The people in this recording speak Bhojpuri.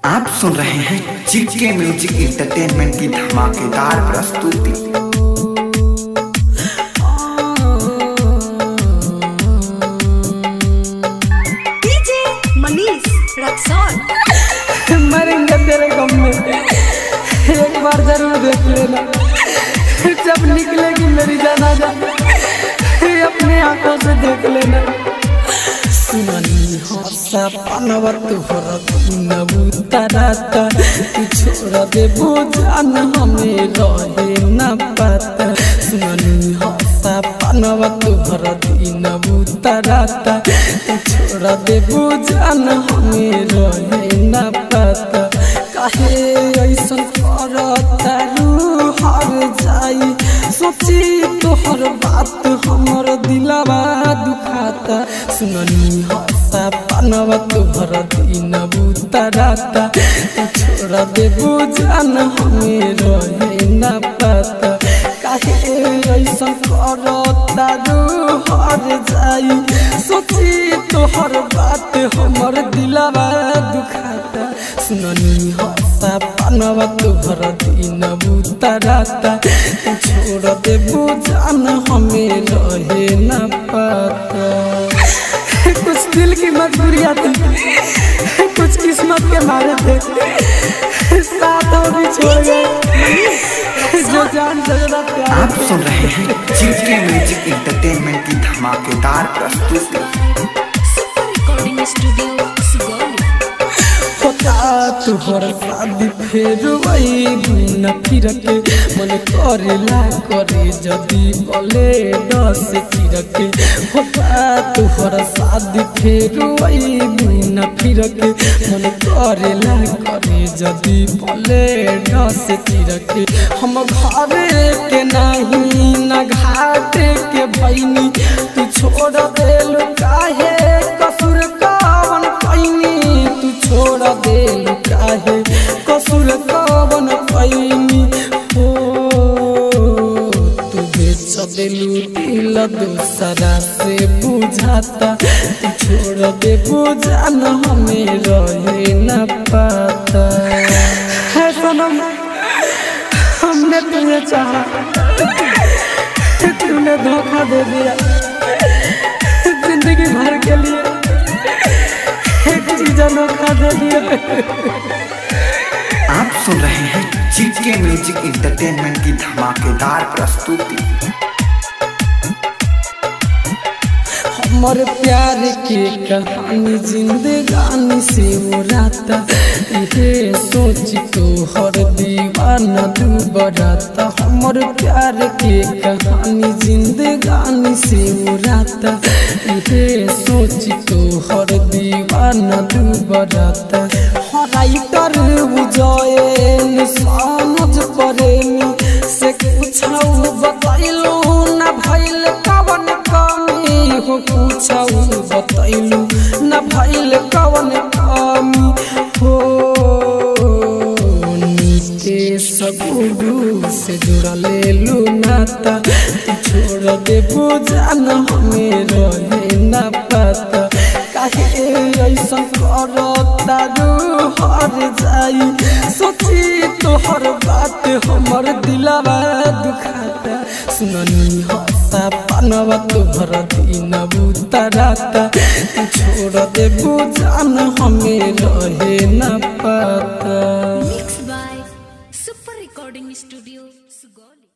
आप सुन रहे हैं जीके म्यूजिक एंटरटेनमेंट की धमाकेदार प्रस्तुति। डीजे मनीष रक्सौल। मरेंगे तेरे गम में, एक बार जरूर देख लेना। जब निकलेगी मेरी जनाजा अपने आंखों से देख लेना। सुननी हसा पानवा तुहरा नबूतराता, तू छोड़ दे जान हमें रहे न पता। सुननी हसा पानवा तुहरा नबूतराता, तू छोड़ दे जान हमें रहे न पता। काहे ऐसन करता रूह हर जाई, सोची तोहर बात हमर दिलवा दुखाता। सुननी हसा पानवा तुहरा नबूतराता, तू छोड़ दे जान हमें रहे न पता। काहे ऐसन करता रूह हर जाई, सोची तोहर बात हमर दिलवा दुखाता। सुननी हसा पानवा तुहरा नबूतराता, तू छोड़ दे जान हमें रहे न पता। कुछ दिल की मजबूरियाँ थी, कुछ किस्मत के मारे थे, साथ और भी छोड़ गए जो जान से ज्यादा प्यार। आप सुन रहे हैं जीके म्यूजिक एंटरटेनमेंट की धमाकेदार प्रस्तुति। Super recording studio Sugauli. तुहर शादी फेर न फिर के मन करेला करे जदी बोले दस चिर के। होता तुहर शादी फेर न फिर के मन करेला करे जदी बोले दस चिर के। हम घरे के नहीं न घाटे के भैनी, तू छोड़ देलु काहे कसूर कवन पैनी। तू छोड़ देलु काहे कसूर कवन पैनी। हो तू बेच देलु दिल दूसरा से बुझाता, तू छोड़ दे जान हमें रहे न पता। है सनम हमने तुझे चाहा, तूने धोखा दे दिया। जिंदगी भर के लिए एक चीज अनोखा दे दिया। आप सुन रहे हैं जीके म्यूजिक एंटरटेनमेंट की धमाकेदार प्रस्तुति। हमर प्यार के कहानी जिंदगानी से उड़ाता, ये सोच तो हर दीवाना दुबराता। हमर प्यार के कहानी जिंदगानी से उड़ाता, ये सोच तो हर दीवाना दुबराता। राइटर बुझाए समझ पड़ेनी से कुछ बतैलू न भइल कवन कमी। हो पूछाऊ बतैलू न भइल कवन कमी। हो नीचे सबूरू से जुड़ा लेलू नाता, तू छोड़ दे जान हमें रहे न पता। काहे ऐसा करता रूह हर जाई, सोची तोहर बात हमर दिलवा दुखाता। सुननी हसा पानवा तुहरा नबूतराता, तू छोड़ दे जान हमें रहे न पता। Mix by super recording studio Sugauli.